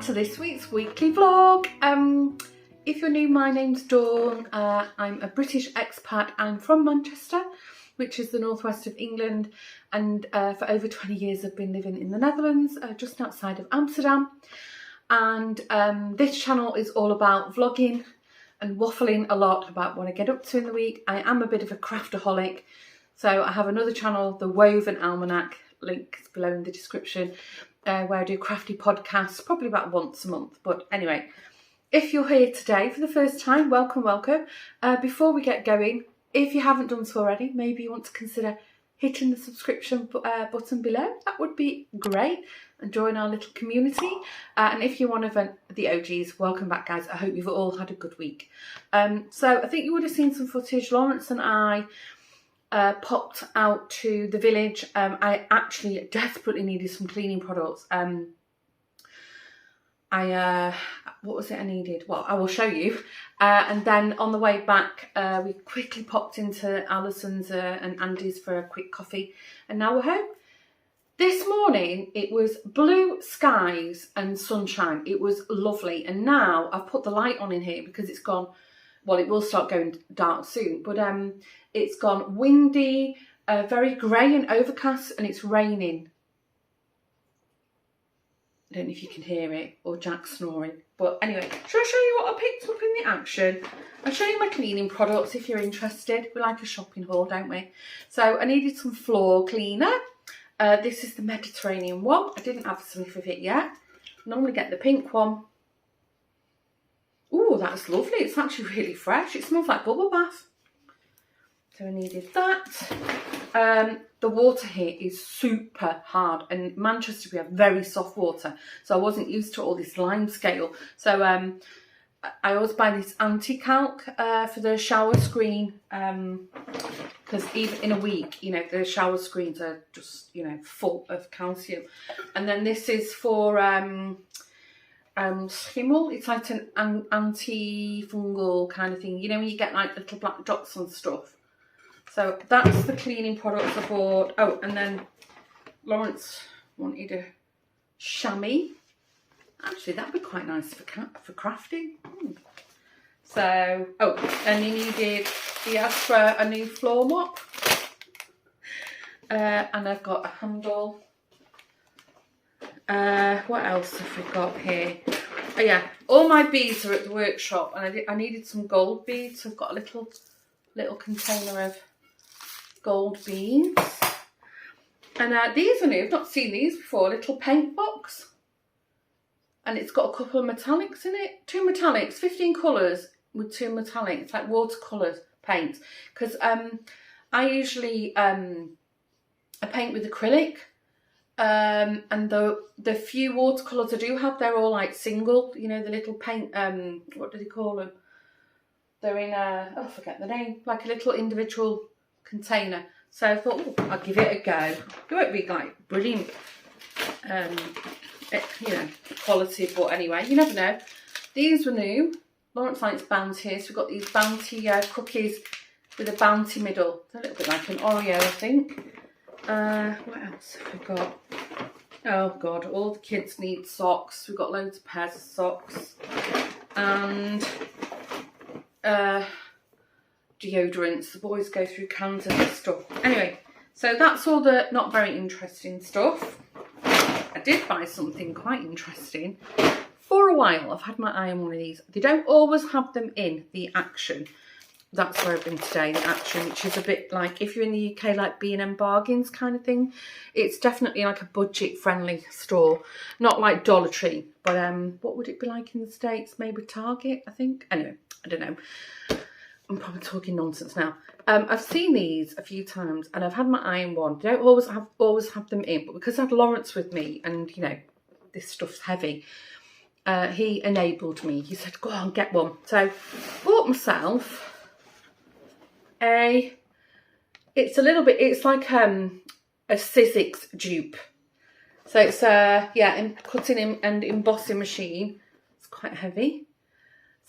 to this week's weekly vlog. If you're new, my name's Dawn. I'm a British expat. I'm from Manchester, which is the northwest of England, and for over 20 years I've been living in the Netherlands, just outside of Amsterdam. And this channel is all about vlogging and waffling a lot about what I get up to in the week. I am a bit of a craftaholic, so I have another channel, the Woven Almanac, link is below in the description, where I do crafty podcasts, probably about once a month. But anyway, if you're here today for the first time, welcome, welcome. Before we get going, if you haven't done so already, maybe you want to consider hitting the subscription button below. That would be great, and join our little community. And if you're one of the OGs, welcome back, guys. I hope you've all had a good week. So I think you would have seen some footage. Lawrence and I popped out to the village. I actually desperately needed some cleaning products. What was it I needed? Well, I will show you. And then on the way back, we quickly popped into Alison's and Andy's for a quick coffee, and now we're home. This morning it was blue skies and sunshine. It was lovely, and now I've put the light on in here because it's gone, well, it will start going dark soon, but it's gone windy, very grey and overcast, and it's raining. I don't know if you can hear it, or Jack snoring. But anyway, shall I show you what I picked up in the action? I'll show you my cleaning products if you're interested. We like a shopping haul, don't we? So I needed some floor cleaner. This is the Mediterranean one. I didn't have a sniff of it yet. I normally get the pink one. Oh, that's lovely. It's actually really fresh. It smells like bubble bath. So I needed that. The water here is super hard, and in Manchester we have very soft water, so I wasn't used to all this lime scale. So I always buy this anti-calc for the shower screen, because even in a week, you know, the shower screens are just, you know, full of calcium. And then this is for schimmel. It's like an anti-fungal kind of thing, you know, when you get like little black dots on stuff. So that's the cleaning products I bought. Oh, and then Lawrence wanted a chamois. Actually, that'd be quite nice for crafting. So, oh, and he asked for a new floor mop. And I've got a handle. What else have we got here? Oh yeah, all my beads are at the workshop, and I needed some gold beads. So I've got a little container of gold beads, and these are new. I've not seen these before. A little paint box, and it's got a couple of metallics in it. 2 metallics, 15 colours with 2 metallics. It's like watercolour paint, because I usually I paint with acrylic, and the few watercolours I do have, they're all like single, you know, the little paint, what do they call them? They're in oh, I forget the name, like a little individual container. So I thought, oh, I'll give it a go. It won't be like brilliant, you know, quality, but anyway, you never know. These were new. Lawrence likes Bounty, so we've got these Bounty cookies with a Bounty middle. It's a little bit like an Oreo, I think. What else have we got? Oh God, all the kids need socks. We've got loads of pairs of socks, and deodorants. The boys go through cans of this stuff. Anyway, so that's all the not very interesting stuff. I did buy something quite interesting. For a while I've had my eye on one of these. They don't always have them in the Action. That's where I've been today, the Action, which is a bit like, if you're in the UK, like B&M Bargains kind of thing. It's definitely like a budget friendly store, not like Dollar Tree, but what would it be like in the States? Maybe Target, I think. Anyway, I don't know. I'm probably talking nonsense now. I've seen these a few times, and I've had my eye on one. They don't always have them in, but because I had Lawrence with me, and you know, this stuff's heavy, he enabled me. He said, go on, get one. So I bought myself it's a little bit, it's like a Sizzix dupe. So it's yeah, cutting and embossing machine. It's quite heavy.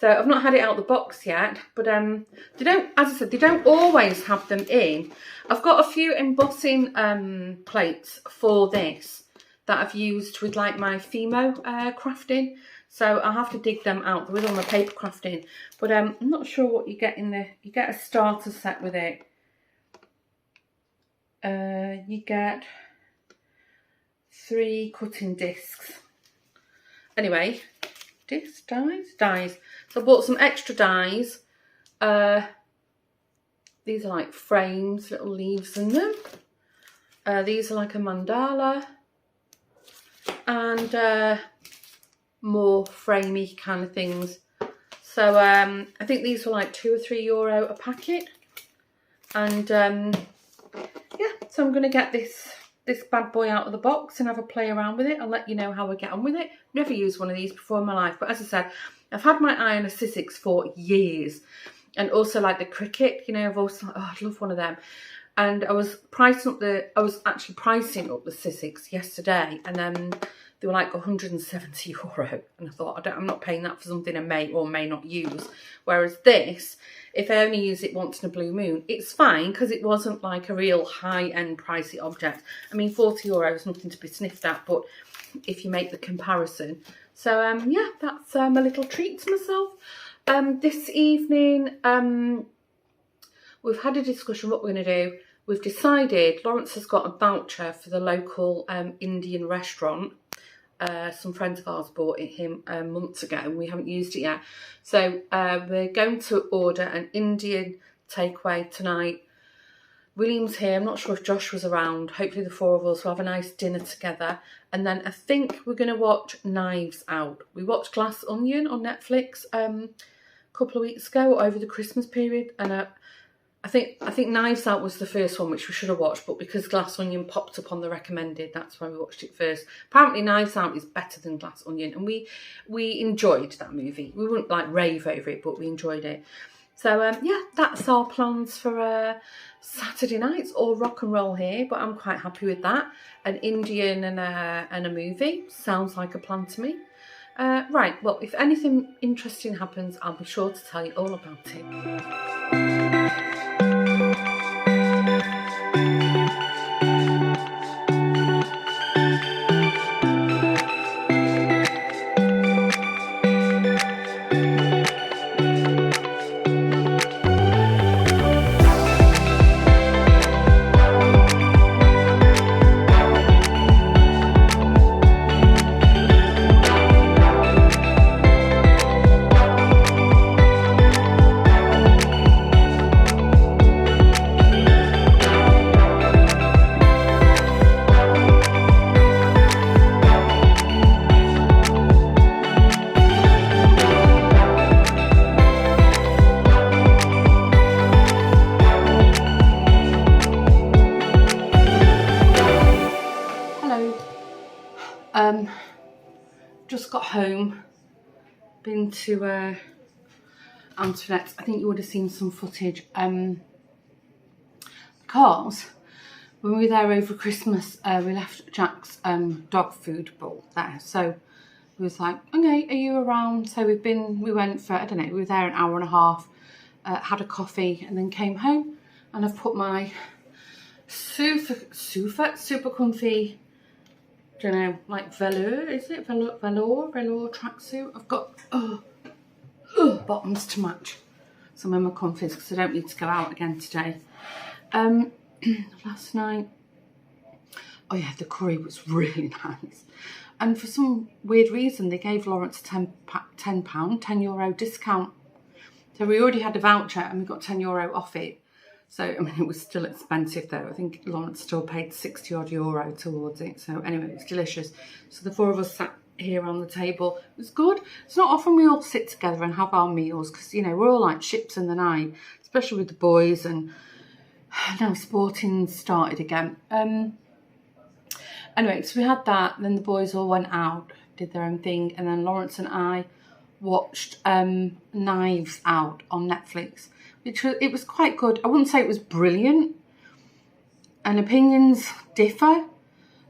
So I've not had it out the box yet, but they don't, as I said, they don't always have them in. I've got a few embossing plates for this that I've used with like my Fimo crafting. So I'll have to dig them out with all my paper crafting. But I'm not sure what you get in there. You get a starter set with it. You get 3 cutting discs. Anyway, discs, dies. So I bought some extra dies. These are like frames, little leaves in them. These are like a mandala. And more framey kind of things. So I think these were like €2 or €3 a packet. And yeah, so I'm going to get this bad boy out of the box and have a play around with it. I'll let you know how I get on with it. Never used one of these before in my life, but as I said, I've had my eye on a Sizzix for years. And also like the cricket, you know, I've also like, oh, I'd love one of them. And I was actually pricing up the Sizzix yesterday, and then they were like €170, and I thought, I'm not paying that for something I may or may not use. Whereas this, if I only use it once in a blue moon, it's fine because it wasn't like a real high-end pricey object. I mean, €40 is nothing to be sniffed at, but if you make the comparison. So yeah, that's my little treat to myself. This evening, we've had a discussion what we're going to do. We've decided Lawrence has got a voucher for the local Indian restaurant. Some friends of ours bought it him months ago and we haven't used it yet. So we're going to order an Indian takeaway tonight. William's here. I'm not sure if Josh was around. Hopefully the 4 of us will have a nice dinner together. And then I think we're going to watch Knives Out. We watched Glass Onion on Netflix a couple of weeks ago over the Christmas period. And I think Knives Out was the first one, which we should have watched, but because Glass Onion popped up on the recommended, that's why we watched it first. Apparently Knives Out is better than Glass Onion, and we enjoyed that movie. We wouldn't like rave over it, but we enjoyed it. So yeah, that's our plans for Saturday nights, all rock and roll here, but I'm quite happy with that. An Indian and a movie sounds like a plan to me. Right, well, if anything interesting happens, I'll be sure to tell you all about it. Just got home, been to Antoinette's. I think you would have seen some footage because when we were there over Christmas, we left Jack's dog food bowl there. So we was like, okay, are you around? So we went for, I don't know, we were there an hour and a half, had a coffee and then came home, and I've put my super comfy, don't know, like velour, is it? Velour tracksuit. I've got bottoms to match some of my comfies because I don't need to go out again today. Last night, oh yeah, the curry was really nice. And for some weird reason, they gave Lawrence a €10 discount. So we already had a voucher and we got €10 off it. So, I mean, it was still expensive though. I think Lawrence still paid €60 odd towards it. So anyway, it was delicious. So the 4 of us sat here on the table. It was good. It's not often we all sit together and have our meals because, you know, we're all like ships in the night, especially with the boys, and now sporting started again. Anyway, so we had that. Then the boys all went out, did their own thing. And then Lawrence and I watched Knives Out on Netflix. It was quite good. I wouldn't say it was brilliant, and opinions differ.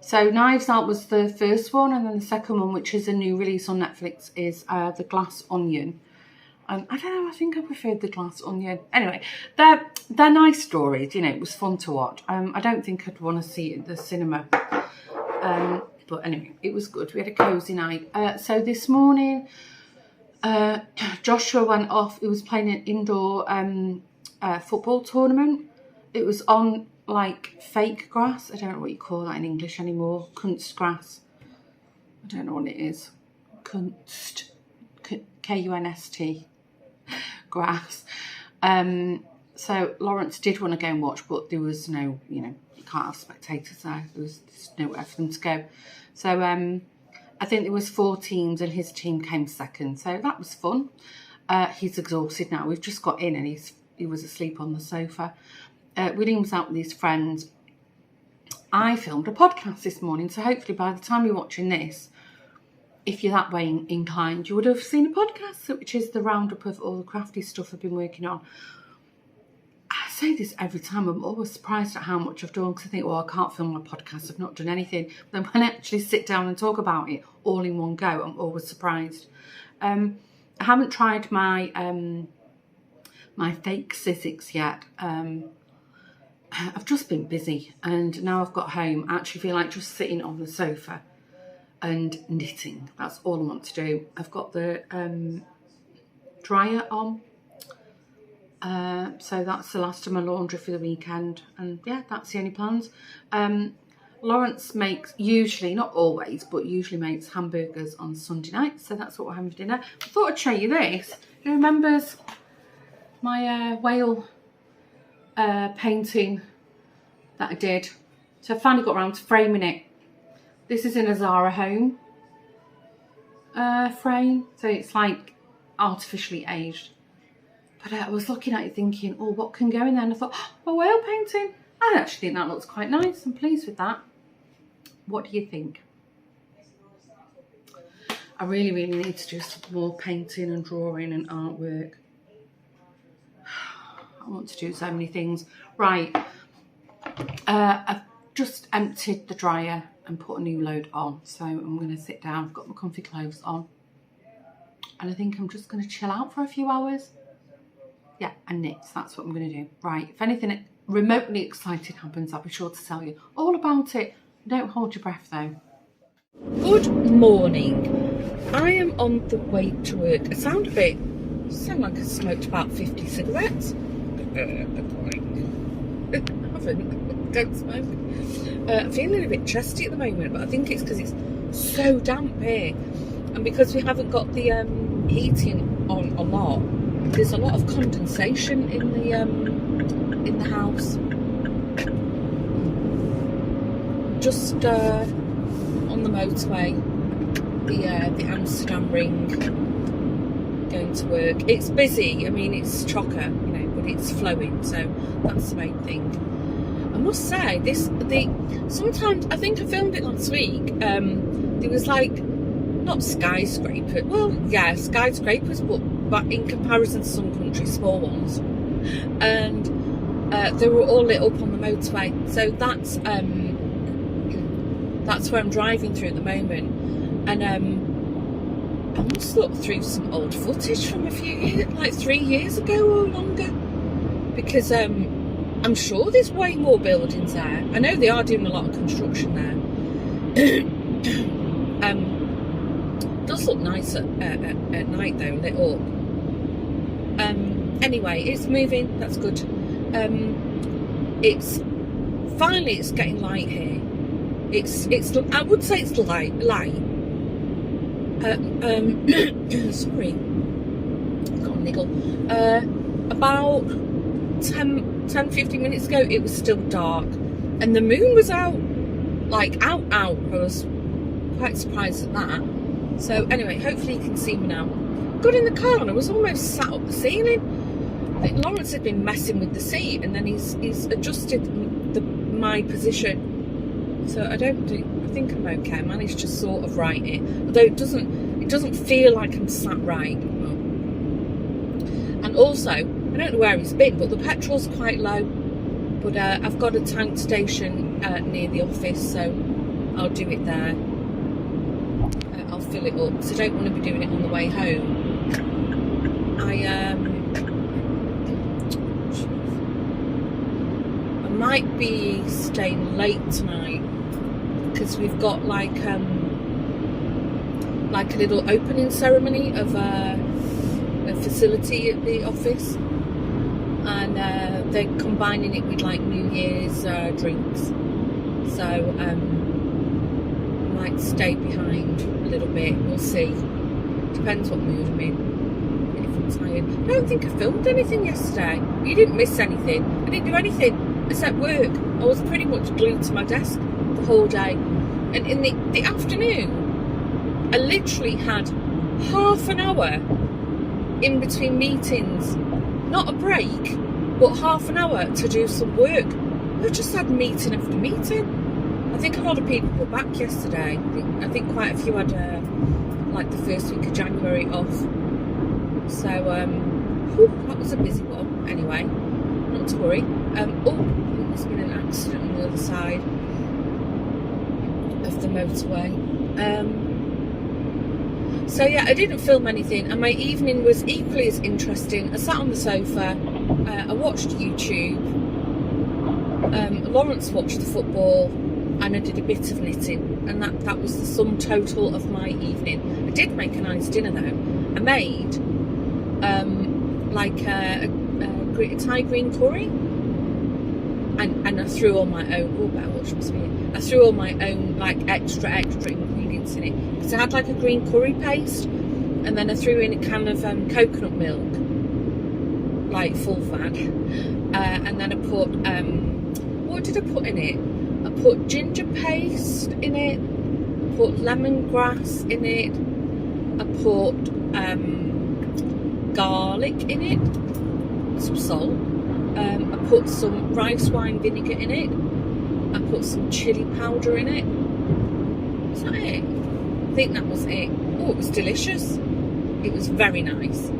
So Knives Out was the first one, and then the second one, which is a new release on Netflix, is The Glass Onion. I don't know, I think I preferred The Glass Onion. Anyway, they're nice stories, you know, it was fun to watch. I don't think I'd want to see it at the cinema. But anyway, it was good. We had a cosy night. So this morning, Joshua went off. He was playing an indoor football tournament. It was on like fake grass. I don't know what you call that in English anymore. Kunst grass. I don't know what it is. Kunst. K-U-N-S-T. Grass. So Lawrence did want to go and watch, but there was no, you can't have spectators there. There was just nowhere for them to go. So I think there was 4 teams and his team came second. So that was fun. He's exhausted now. We've just got in and he was asleep on the sofa. William was out with his friends. I filmed a podcast this morning. So hopefully by the time you're watching this, if you're that way inclined, you would have seen a podcast, which is the roundup of all the crafty stuff I've been working on. I say this every time. I'm always surprised at how much I've done, because I think, well, I can't film my podcast. I've not done anything. But then when I actually sit down and talk about it all in one go, I'm always surprised. I haven't tried my my fake Sizzix yet. I've just been busy, and now I've got home, I actually feel like just sitting on the sofa and knitting. That's all I want to do. I've got the dryer on. So that's the last of my laundry for the weekend, and yeah, that's the only plans. Lawrence makes, usually, not always, but usually makes hamburgers on Sunday night, so that's what we're having for dinner. I thought I'd show you this. Who remembers my whale painting that I did? So I finally got around to framing it. This is in a Zara home frame, so it's like artificially aged. But I was looking at it thinking, oh, what can go in there? And I thought, oh, a whale painting. I actually think that looks quite nice. I'm pleased with that. What do you think? I really, really need to do some more painting and drawing and artwork. I want to do so many things. Right. I've just emptied the dryer and put a new load on. So I'm going to sit down. I've got my comfy clothes on. And I think I'm just going to chill out for a few hours. Yeah, and knits. That's what I'm going to do. Right. If anything remotely exciting happens, I'll be sure to tell you all about it. Don't hold your breath though. Good morning. I am on the way to work. I sound like I smoked about 50 cigarettes. I haven't. Don't smoke. I'm feeling a bit chesty at the moment, but I think it's because it's so damp here, and because we haven't got the heating on a lot. There's a lot of condensation in the house. Just on the motorway, the Amsterdam ring, going to work. It's busy. I mean, it's chocker, but it's flowing, so that's the main thing. I must say, sometimes I think I filmed it last week. There was like not skyscraper. Well, yeah, skyscrapers, but in comparison to some countries, small ones, and they were all lit up on the motorway. So that's where I'm driving through at the moment, and I must look through some old footage from a few years, like 3 years ago or longer, because I'm sure there's way more buildings there. I know they are doing a lot of construction there. Does look nice at night though, lit up. Anyway, it's moving. That's good. It's getting light here. It's I would say it's light. Sorry, got a niggle. About 10-15 minutes ago, it was still dark, and the moon was out. I was quite surprised at that. So anyway, hopefully you can see me now. Got in the car and I was almost sat up the ceiling. I think Lawrence had been messing with the seat, and then he's adjusted my position. So I think I'm okay. I managed to sort of right it, although it doesn't feel like I'm sat right. And also, I don't know where he's been, but the petrol's quite low. But I've got a tank station near the office, so I'll do it there. I'll fill it up, so I don't want to be doing it on the way home. I might be staying late tonight, because we've got like a little opening ceremony of a facility at the office, and they're combining it with like New Year's drinks. So I might stay behind a little bit. We'll see. Depends what mood I'm in. If I'm tired. I don't think I filmed anything yesterday. You didn't miss anything. I didn't do anything except work. I was pretty much glued to my desk the whole day. And in the afternoon, I literally had half an hour in between meetings. Not a break, but half an hour to do some work. I just had meeting after meeting. I think a lot of people were back yesterday. I think quite a few had like the first week of January off. So that was a busy one. Anyway, not to worry. There's been an accident on the other side of the motorway. So yeah, I didn't film anything, and my evening was equally as interesting. I sat on the sofa, I watched YouTube, Lawrence watched the football, and I did a bit of knitting, and that was the sum total of my evening. I did make a nice dinner though. I made like a Thai green curry, and I threw all my own. I threw all my own like extra ingredients in it, because I had like a green curry paste, and then I threw in a can of coconut milk, like full fat, and then I put what did I put in it? I put ginger paste in it, I put lemongrass in it, I put garlic in it, some salt, I put some rice wine vinegar in it, I put some chili powder in it. Is that it? I think that was it. Oh, it was delicious. It was very nice.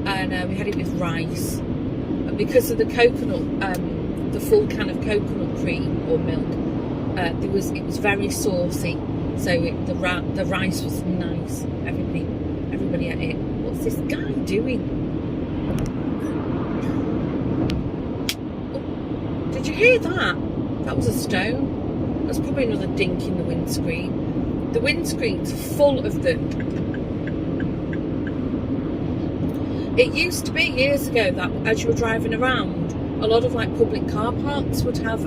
And we had it with rice. And because of the coconut, the full can of coconut cream or milk, it was very saucy. So the rice was nice. Everybody ate it. What's this guy doing? Oh, did you hear that? That was a stone. That's probably another dink in the windscreen. The windscreen's full of them. It used to be years ago that as you were driving around, a lot of like public car parks would have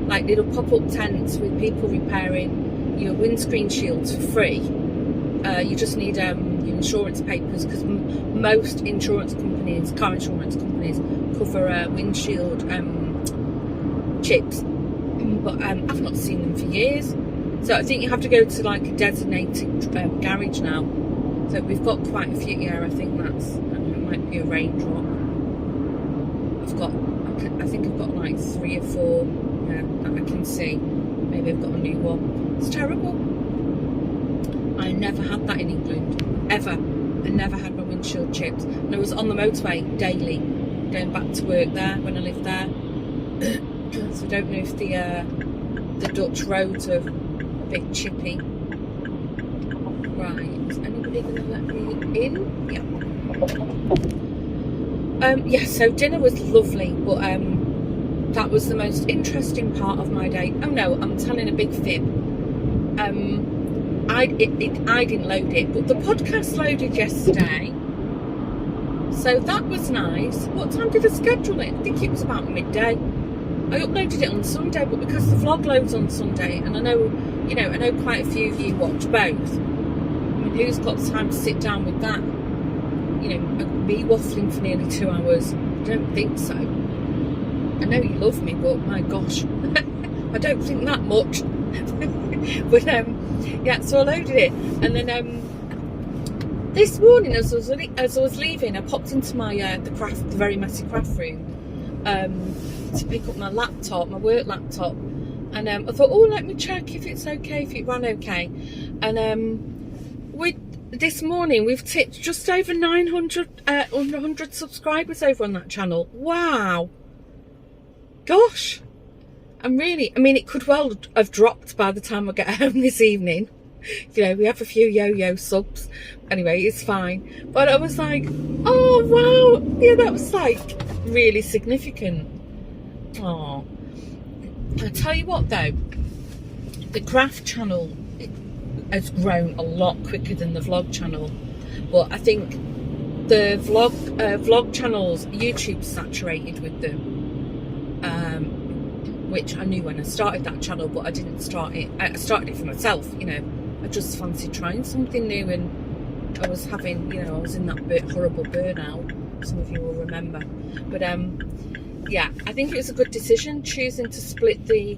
like little pop-up tents with people repairing your windscreen shields for free. You just need your insurance papers, because most insurance companies, car insurance companies, cover windshield chips. But I've not seen them for years. So I think you have to go to like a designated garage now. So we've got quite a few. Yeah, I think that might be a raindrop. I think I've got like 3 or 4 that I can see. Maybe I've got a new one. It's terrible. I never had that in England, ever. I never had my windshield chipped. And I was on the motorway daily, going back to work there when I lived there. So I don't know if the Dutch roads are a bit chippy. Right, is anybody going to let me in? Yeah. Yeah, so dinner was lovely, but that was the most interesting part of my day. Oh no, I'm telling a big fib. I didn't load it, but the podcast loaded yesterday, so that was nice. What time did I schedule it? I think it was about midday. I uploaded it on Sunday, but because the vlog loads on Sunday, and I know quite a few of you watch both. I mean, who's got time to sit down with that? Me waffling for nearly 2 hours. I don't think so. I know you love me, but my gosh, I don't think that much. But yeah, so I loaded it, and then this morning as I was leaving, I popped into my the very messy craft room to pick up my laptop, my work laptop, and I thought, oh, let me check if it's okay, if it ran okay, and this morning we've tipped just over 100 subscribers over on that channel. Wow, gosh. I mean, it could well have dropped by the time I get home this evening. We have a few yo-yo subs. Anyway, it's fine. But I was like, oh, wow. Yeah, that was like really significant. Oh, I tell you what though, the craft channel has grown a lot quicker than the vlog channel, but I think the vlog channels, YouTube's saturated with them, which I knew when I started that channel, but I didn't start it. I started it for myself, you know. I just fancied trying something new, and I was having, you know, I was in that horrible burnout. Some of you will remember, but yeah, I think it was a good decision choosing to split the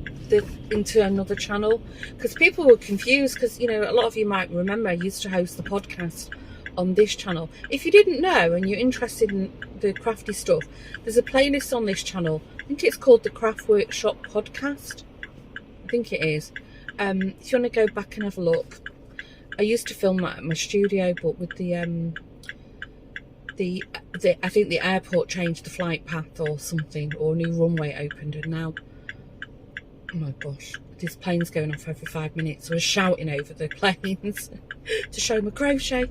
into another channel, because people were confused, because, you know, a lot of you might remember I used to host the podcast on this channel. If you didn't know and you're interested in the crafty stuff, there's a playlist on this channel. I think it's called the Craft Workshop Podcast. I think it is. If you want to go back and have a look, I used to film that at my studio, but with the I think the airport changed the flight path or something, or a new runway opened, and now, oh my gosh, this plane's going off every 5 minutes. So I was shouting over the planes to show my crochet.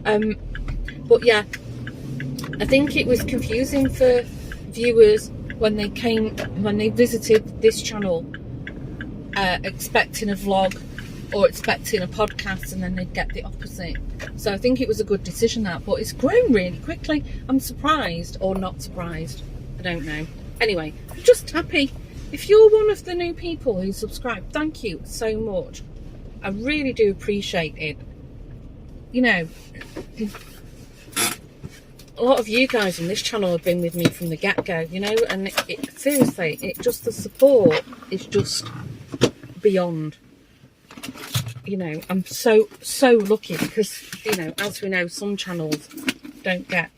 But yeah, I think it was confusing for viewers when they visited this channel, expecting a vlog or expecting a podcast, and then they'd get the opposite. So I think it was a good decision, that, but it's grown really quickly. I'm surprised, or not surprised, I don't know. Anyway, I'm just happy. If you're one of the new people who subscribe, thank you so much. I really do appreciate it. You know, a lot of you guys on this channel have been with me from the get-go, you know, and seriously, the support is just beyond. You know, I'm so lucky, because, you know, as we know, some channels don't get,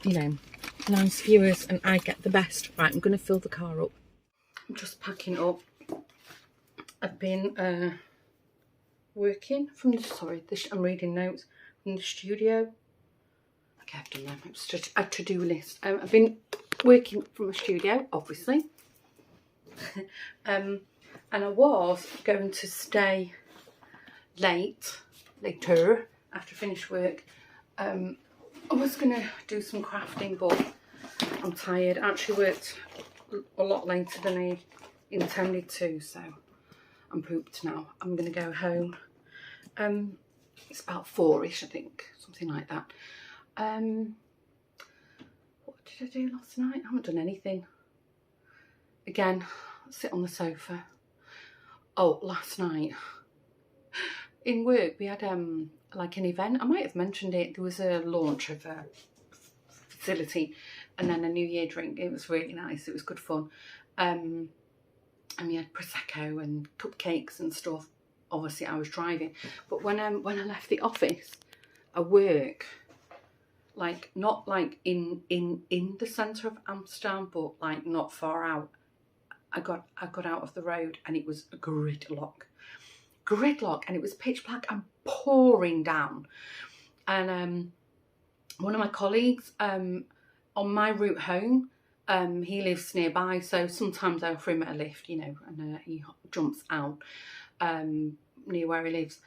you know, nice viewers, and I get the best. Right, I'm going to fill the car up. I'm just packing up. I've been working from the, I'm reading notes from the studio. Okay, I've done that. It's just a to-do list. I've been working from a studio, obviously. And I was going to stay later after I finished work. I was going to do some crafting, but I'm tired. I actually worked a lot later than I intended to, so I'm pooped now. I'm going to go home. It's about 4ish, I think, something like that. What did I do last night? I haven't done anything. Again, sit on the sofa. Oh, last night in work we had like an event. I might have mentioned it. There was a launch of a facility, and then a New Year drink. It was really nice. It was good fun. And we had prosecco and cupcakes and stuff. Obviously, I was driving, but when I left the office, I work like not like in the centre of Amsterdam, but like not far out. I got out of the road, and it was a gridlock, and it was pitch black and pouring down. And one of my colleagues on my route home, he lives nearby, so sometimes I offer him a lift, you know, and he jumps out near where he lives.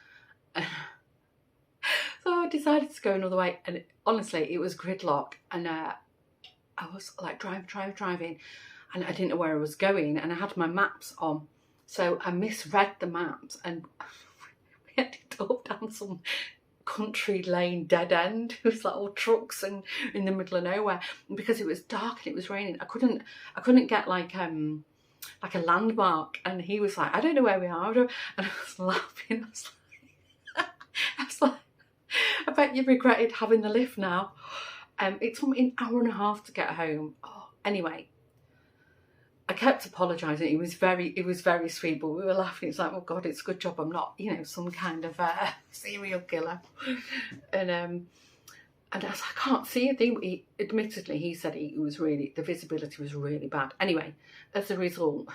So I decided to go another way, and honestly, it was gridlock, and I was like driving, and I didn't know where I was going, and I had my maps on, so I misread the maps, and we ended up down some country lane dead end. It was like all trucks and in the middle of nowhere, and because it was dark and it was raining, I couldn't get like a landmark. And he was like, I don't know where we are, and I was laughing. I was like, I bet you regretted having the lift now. It took me an hour and a half to get home. Oh, anyway, I kept apologising. It was very sweet, but we were laughing. It's like, oh God, it's a good job I'm not, you know, some kind of serial killer. And I was like, I can't see a thing. Admittedly, he said the visibility was really bad. Anyway, as a result,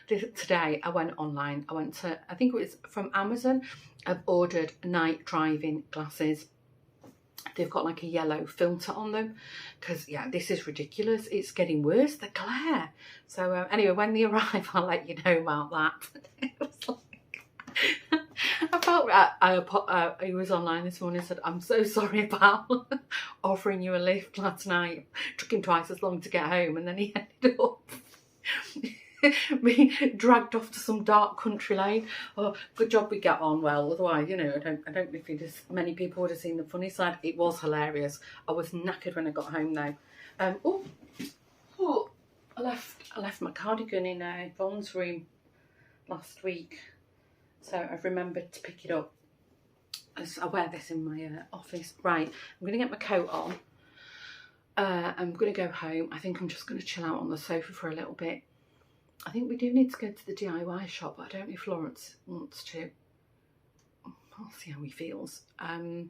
today I went online. I went to, I think it was from Amazon. I've ordered night driving glasses. They've got like a yellow filter on them, because yeah, this is ridiculous. It's getting worse, the glare. So anyway, when they arrive, I'll let you know about that. It was like, I felt he was online this morning and said, I'm so sorry about offering you a lift last night. It took him twice as long to get home, and then he ended up be dragged off to some dark country lane. Oh, good job we get on well. Otherwise, you know, I don't know if many people would have seen the funny side. It was hilarious. I was knackered when I got home though. I left my cardigan in Vaughn's room last week, so I've remembered to pick it up. I wear this in my office. Right, I'm going to get my coat on. I'm going to go home. I think I'm just going to chill out on the sofa for a little bit. I think we do need to go to the DIY shop, but I don't know if Lawrence wants to. I'll see how he feels. Because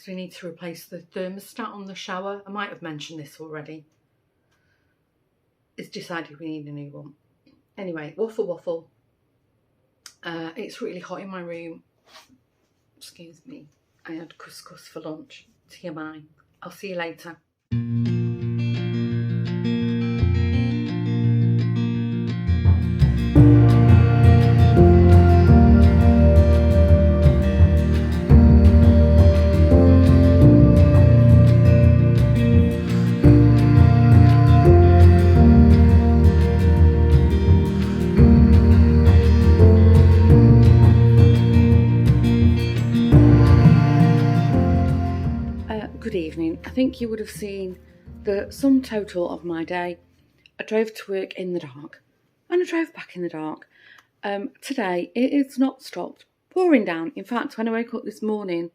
we need to replace the thermostat on the shower. I might have mentioned this already. It's decided we need a new one. Anyway, waffle. It's really hot in my room. Excuse me. I had couscous for lunch. TMI. I'll see you later. Good evening. I think you would have seen the sum total of my day. I drove to work in the dark and I drove back in the dark. Today it is not stopped pouring down. In fact, when I woke up this morning,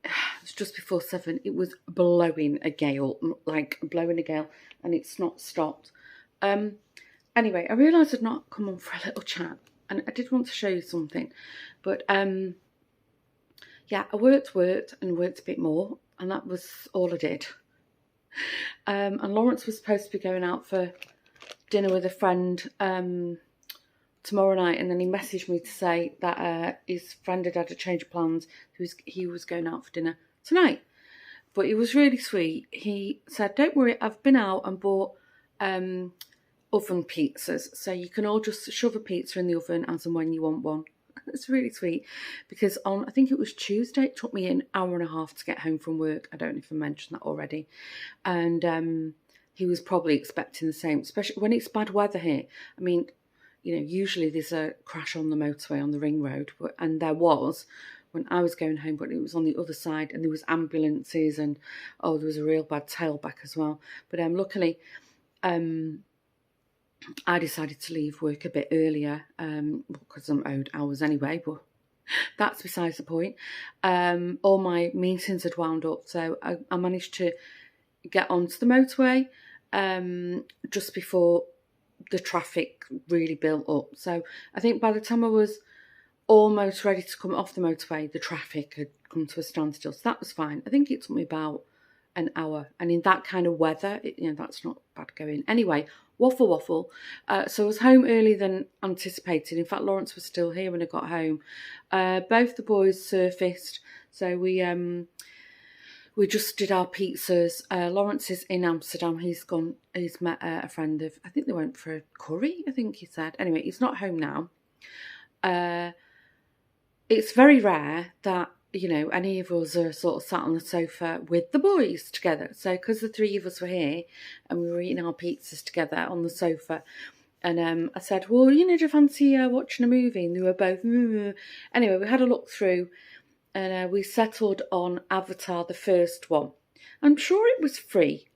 it was just before 7, it was blowing a gale, and it's not stopped. Anyway, I realised I'd not come on for a little chat, and I did want to show you something, but yeah, I worked a bit more, and that was all I did. And Lawrence was supposed to be going out for dinner with a friend tomorrow night, and then he messaged me to say that his friend had a change of plans. He was going out for dinner tonight. But he was really sweet. He said, "Don't worry, I've been out and bought oven pizzas, so you can all just shove a pizza in the oven as and when you want one." It's really sweet, because on, I think it was Tuesday, it took me an hour and a half to get home from work. I don't know if I mentioned that already. And he was probably expecting the same, especially when it's bad weather here. I mean, you know, usually there's a crash on the motorway on the ring road, and there was when I was going home, but it was on the other side, and there was ambulances, and there was a real bad tailback as well. But luckily, I decided to leave work a bit earlier because I'm owed hours anyway, but that's besides the point. All my meetings had wound up, so I managed to get onto the motorway just before the traffic really built up. So I think by the time I was almost ready to come off the motorway, the traffic had come to a standstill, so that was fine. I think it took me about an hour, and in that kind of weather, that's not bad going. Anyway, waffle. So I was home earlier than anticipated. In fact, Lawrence was still here when I got home. Both the boys surfaced, so we just did our pizzas. Lawrence is in Amsterdam. He's met a friend of, I think they went for a curry, I think he said. Anyway, he's not home now. It's very rare that any of us are sort of sat on the sofa with the boys together. So because the three of us were here and we were eating our pizzas together on the sofa, and I said, well, do you fancy watching a movie? And they were both, Anyway, we had a look through, and we settled on Avatar, the first one. I'm sure it was free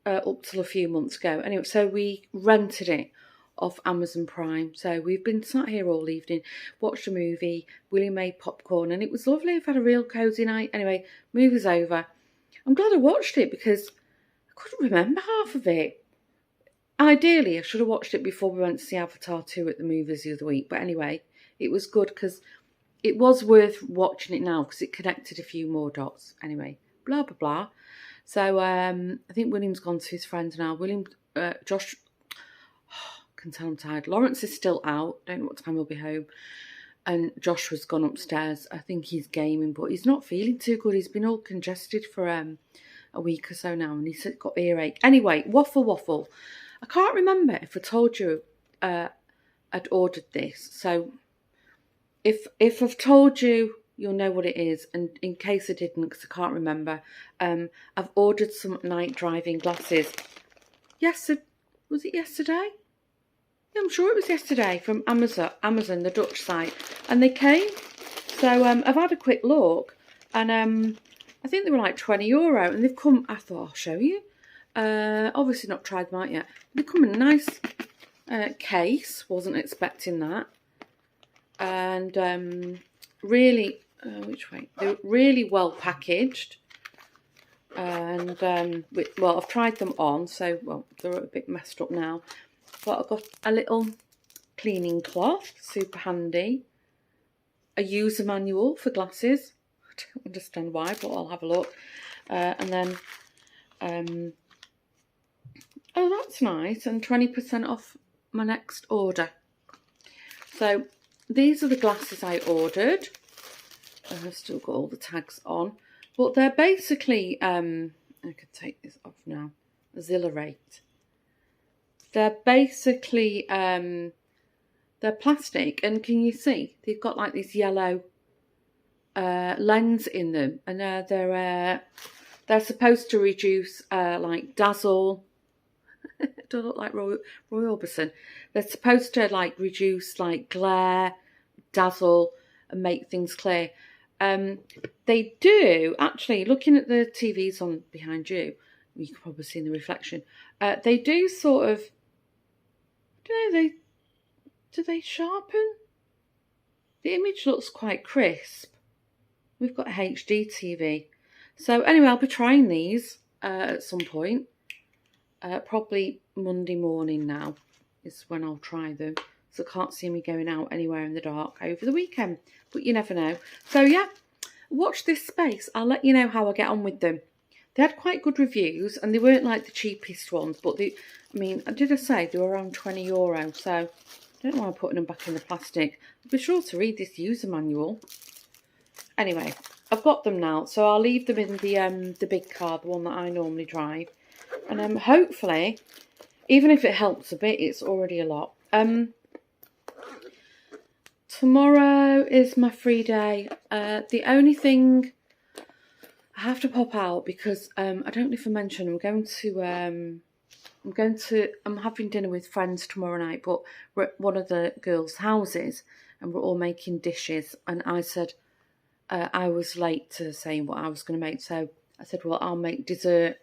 up till a few months ago. Anyway, so we rented it off Amazon Prime. So we've been sat here all evening, watched a movie, William made popcorn, and it was lovely. I've had a real cosy night. Anyway, movie's over. I'm glad I watched it because I couldn't remember half of it. Ideally, I should have watched it before we went to see Avatar 2 at the movies the other week. But anyway, it was good because it was worth watching it now because it connected a few more dots. Anyway, blah, blah, blah. So I think William's gone to his friends now. Josh... I can tell I'm tired. Lawrence is still out. Don't know what time he'll be home. And Josh was gone upstairs. I think he's gaming, but he's not feeling too good. He's been all congested for a week or so now, and he's got earache. Anyway, waffle. I can't remember if I told you I'd ordered this. So if I've told you, you'll know what it is. And in case I didn't, because I can't remember, I've ordered some night driving glasses. Yes, Was it yesterday? Yeah, I'm sure it was yesterday from Amazon, the Dutch site. And they came. So I've had a quick look. And I think they were like €20. And they've come, I thought, I'll show you. Obviously not tried them out yet. They come in a nice case. Wasn't expecting that. And really, which way? They're really well packaged. And, well, I've tried them on. So, well, they're a bit messed up now. But I've got a little cleaning cloth, super handy. A user manual for glasses. I don't understand why, but I'll have a look. And then, oh, that's nice. And 20% off my next order. So, these are the glasses I ordered. I've still got all the tags on. But they're basically, I could take this off now. Exhilarate. They're basically, they're plastic, and can you see? They've got like this yellow lens in them, and they're supposed to reduce like dazzle. Don't look like Roy Orbison. They're supposed to like reduce like glare, dazzle, and make things clear. They do actually. Looking at the TVs on behind you, you can probably see in the reflection. They do sort of. Do they sharpen? The image looks quite crisp. We've got a HD TV. So anyway, I'll be trying these at some point. Probably Monday morning now is when I'll try them. So I can't see me going out anywhere in the dark over the weekend. But you never know. So yeah, watch this space. I'll let you know how I get on with them. They had quite good reviews, and they weren't like the cheapest ones, but I mean, did I say they were around €20? So I don't know why I'm putting them back in the plastic. Be sure to read this user manual. Anyway, I've got them now, so I'll leave them in the big car, the one that I normally drive, and hopefully, even if it helps a bit, it's already a lot. Tomorrow is my free day. The only thing. I have to pop out because I don't know if I mentioned I'm having dinner with friends tomorrow night, but we're at one of the girls' houses and we're all making dishes, and I said I was late to saying what I was going to make, so I said, well, I'll make dessert,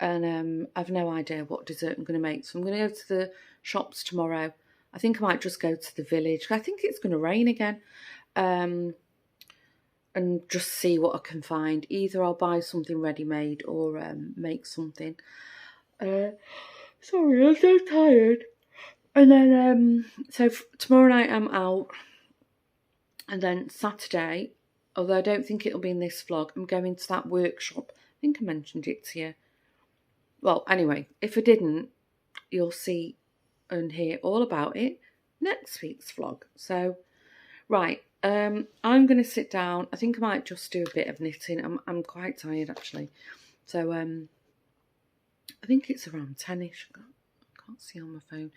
and I've no idea what dessert I'm going to make, so I'm going to go to the shops tomorrow. I think I might just go to the village. I think it's going to rain again. And just see what I can find. Either I'll buy something ready-made or make something. Sorry, I'm so tired. And then, so tomorrow night I'm out. And then Saturday, although I don't think it'll be in this vlog, I'm going to that workshop. I think I mentioned it to you. Well, anyway, if I didn't, you'll see and hear all about it next week's vlog. So, right. I'm going to sit down. I think I might just do a bit of knitting. I'm quite tired, actually. So, I think it's around 10ish. I can't see on my phone.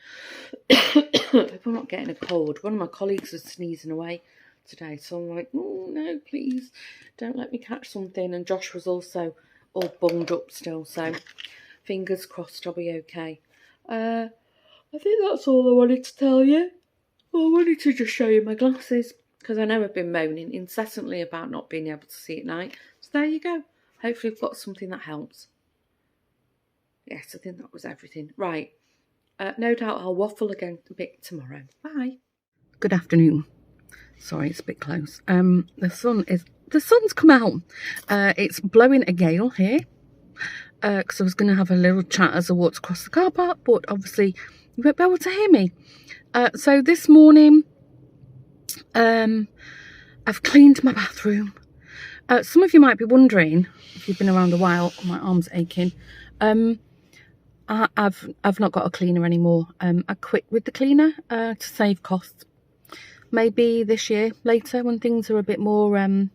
I hope I'm not getting a cold. One of my colleagues was sneezing away today. So I'm like, oh, no, please. Don't let me catch something. And Josh was also all bunged up still. So, fingers crossed I'll be okay. I think that's all I wanted to tell you. Well, I wanted to just show you my glasses, because I know I've been moaning incessantly about not being able to see at night. So there you go. Hopefully I've got something that helps. Yes, I think that was everything. Right. No doubt I'll waffle again a bit tomorrow. Bye. Good afternoon. Sorry, it's a bit close. The sun's come out. It's blowing a gale here. Because I was going to have a little chat as I walked across the car park, but obviously you won't be able to hear me. So this morning, I've cleaned my bathroom. Some of you might be wondering, if you've been around a while, my arm's aching. I've not got a cleaner anymore. I quit with the cleaner to save costs. Maybe this year, later, when things are a bit more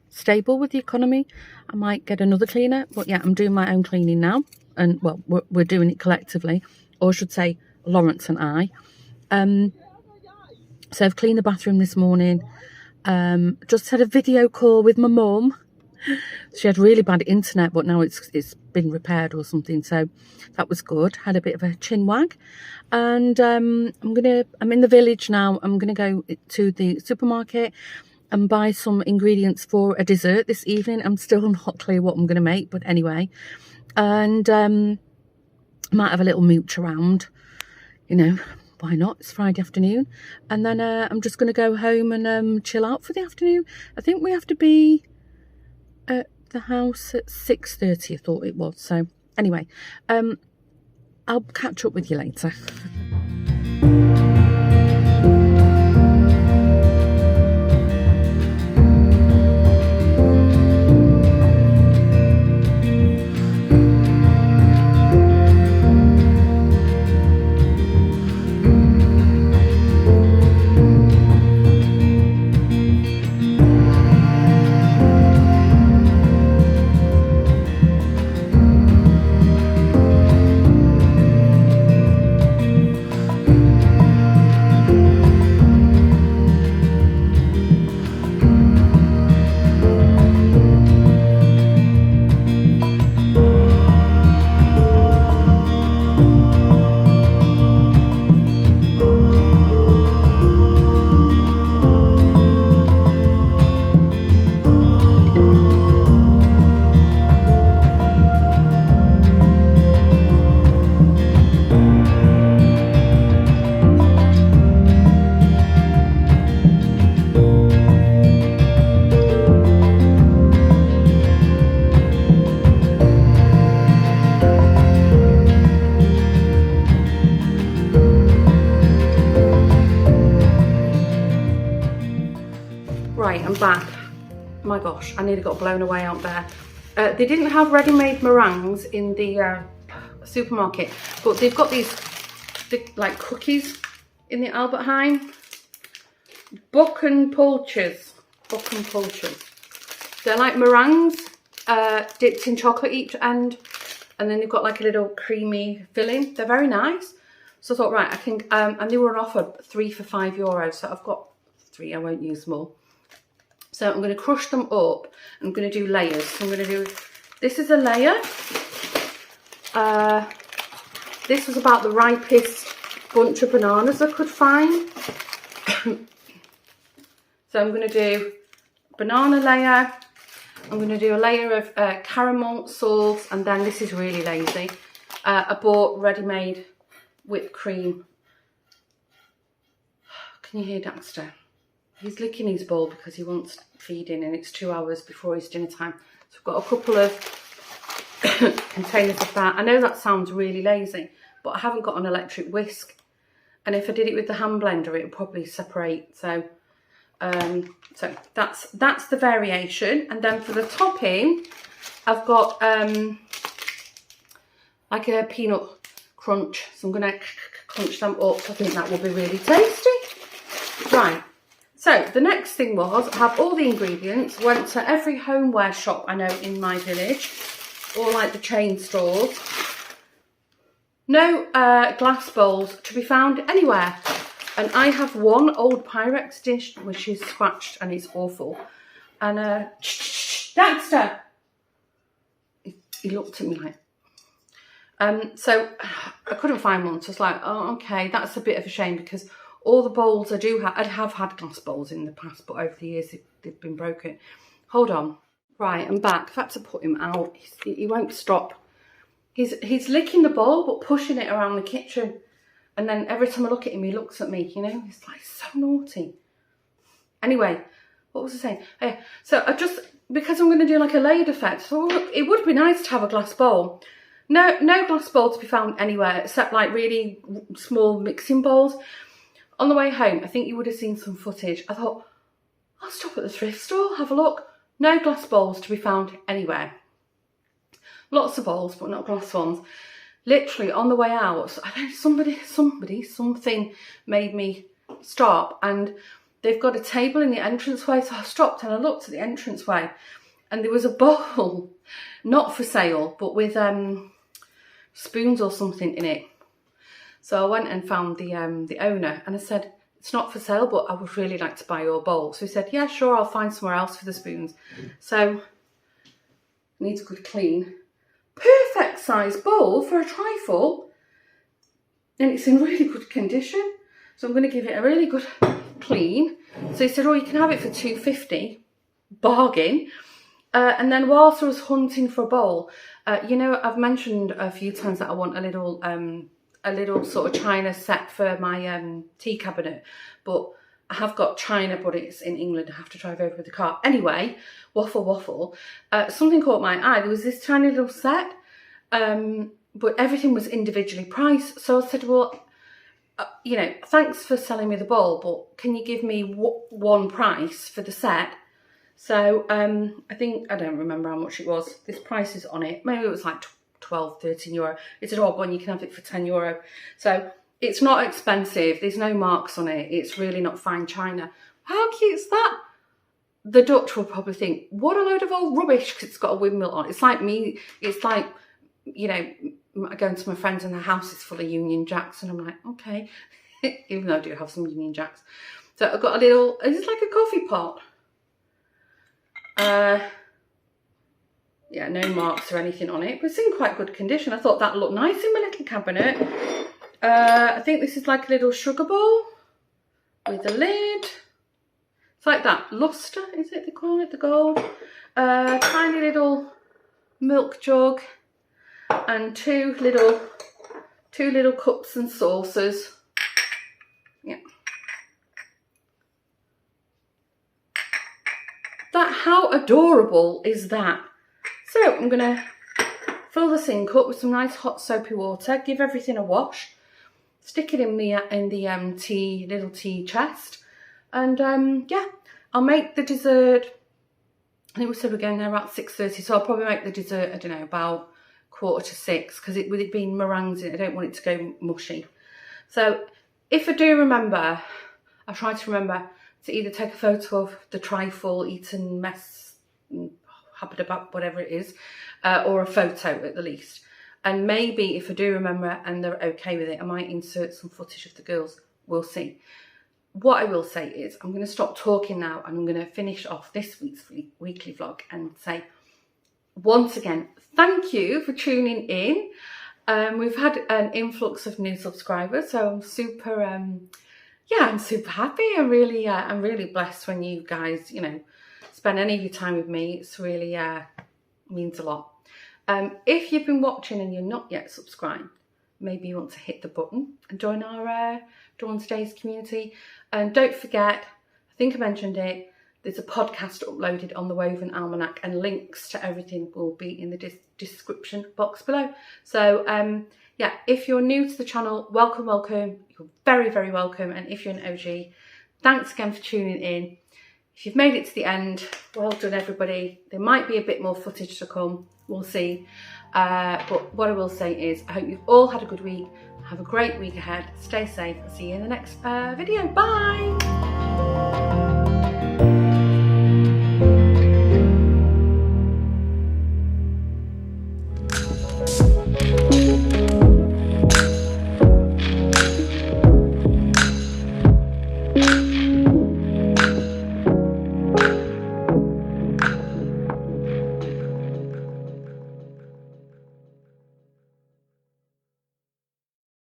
stable with the economy, I might get another cleaner. But yeah, I'm doing my own cleaning now. And, well, we're doing it collectively. Or I should say, Lawrence and I. So I've cleaned the bathroom this morning. Just had a video call with my mum. She had really bad internet, but now it's been repaired or something, so that was good. Had a bit of a chin wag. And I'm in the village now. I'm gonna go to the supermarket and buy some ingredients for a dessert this evening. I'm still not clear what I'm gonna make, but anyway. And might have a little mooch around, you know, why not? It's Friday afternoon. And then I'm just gonna go home and chill out for the afternoon. I think we have to be at the house at 6:30, I thought it was. So anyway, I'll catch up with you later. Right, I'm back. My gosh, I nearly got blown away out there. They didn't have ready-made meringues in the supermarket, but they've got these like cookies in the Albert Heijn. Buck and Pulchers. They're like meringues dipped in chocolate each end, and then they've got like a little creamy filling. They're very nice. So I thought, right, I can, and they were on offer 3 for €5. So I've got 3, I won't use them all. So I'm going to crush them up. I'm going to do layers. So I'm going to do, this is a layer. This was about the ripest bunch of bananas I could find. So I'm going to do banana layer. I'm going to do a layer of caramel sauce. And then this is really lazy. I bought ready-made whipped cream. Can you hear Dexter? He's licking his bowl because he wants feeding, and it's 2 hours before his dinner time. So I've got a couple of containers of that. I know that sounds really lazy, but I haven't got an electric whisk. And if I did it with the hand blender, it would probably separate. So so that's the variation. And then for the topping, I've got like a peanut crunch. So I'm going to crunch them up. I think that will be really tasty. Right. So the next thing was, I have all the ingredients, went to every homeware shop I know in my village, or like the chain stores. No glass bowls to be found anywhere. And I have one old Pyrex dish, which is scratched and it's awful. And Dexter! He looked at me like... so I couldn't find one, so I was like, oh, okay, that's a bit of a shame, because all the bowls I do have, I have had glass bowls in the past, but over the years they've been broken. Hold on. Right, I'm back. I've had to put him out. He won't stop. He's licking the bowl, but pushing it around the kitchen. And then every time I look at him, he looks at me, you know. He's like so naughty. Anyway, what was I saying? Yeah, so I just, because I'm going to do like a layered effect, so it would be nice to have a glass bowl. No glass bowl to be found anywhere, except like really small mixing bowls. On the way home, I think you would have seen some footage. I thought, I'll stop at the thrift store, have a look. No glass bowls to be found anywhere. Lots of bowls, but not glass ones. Literally on the way out, I don't know, something made me stop, and they've got a table in the entranceway. So I stopped and I looked at the entranceway, and there was a bowl, not for sale, but with spoons or something in it. So I went and found the owner, and I said, it's not for sale, but I would really like to buy your bowl. So he said, yeah, sure, I'll find somewhere else for the spoons. So needs a good clean. Perfect size bowl for a trifle, and it's in really good condition. So I'm going to give it a really good clean. So he said, oh, you can have it for $2.50, bargain. And then whilst I was hunting for a bowl, you know, I've mentioned a few times that I want a little sort of china set for my tea cabinet, but I have got china, but it's in England. I have to drive over with the car. Anyway, waffle. Something caught my eye. There was this tiny little set, but everything was individually priced. So I said, well, you know, thanks for selling me the bowl, but can you give me one price for the set? So I don't remember how much it was. This price is on it. Maybe it was like 12, 13 euro. It's an odd one, you can have it for 10 euro. So it's not expensive. There's no marks on it. It's really not fine china. How cute is that? The Dutch will probably think, what a load of old rubbish, because it's got a windmill on. It's like me, it's like, you know, going to my friends and their house is full of Union Jacks, and I'm like, okay, even though I do have some Union Jacks. So I've got a little, it's like a coffee pot. Yeah, no marks or anything on it, but it's in quite good condition. I thought that looked nice in my little cabinet. I think this is like a little sugar bowl with a lid. It's like that luster, is it they call it, the gold? Tiny little milk jug and two little cups and saucers. Yeah. How adorable is that? So I'm going to fill the sink up with some nice hot soapy water, give everything a wash, stick it in the little tea chest, and yeah, I'll make the dessert. I think we said we're going there about 6:30, so I'll probably make the dessert, I don't know, about 5:45, because with it being meringues in it, I don't want it to go mushy. So if I do remember, I try to remember to either take a photo of the trifle, eaten mess, habit, whatever it is, or a photo at the least. And maybe if I do remember and they're okay with it, I might insert some footage of the girls. We'll see. What I will say is I'm going to stop talking now, and I'm going to finish off this week's weekly vlog and say, once again, thank you for tuning in. We've had an influx of new subscribers, so I'm super... yeah, I'm super happy. I'm really blessed when you guys, you know, spend any of your time with me. It's really means a lot. If you've been watching and you're not yet subscribed, maybe you want to hit the button and join our Dawn Today's community. And don't forget, I think I mentioned it, there's a podcast uploaded on the Woven Almanac, and links to everything will be in the description box below. So yeah, if you're new to the channel, welcome. You're very, very welcome. And if you're an OG, thanks again for tuning in. If you've made it to the end, well done, everybody. There might be a bit more footage to come. We'll see. But what I will say is I hope you've all had a good week. Have a great week ahead. Stay safe. I'll see you in the next video. Bye.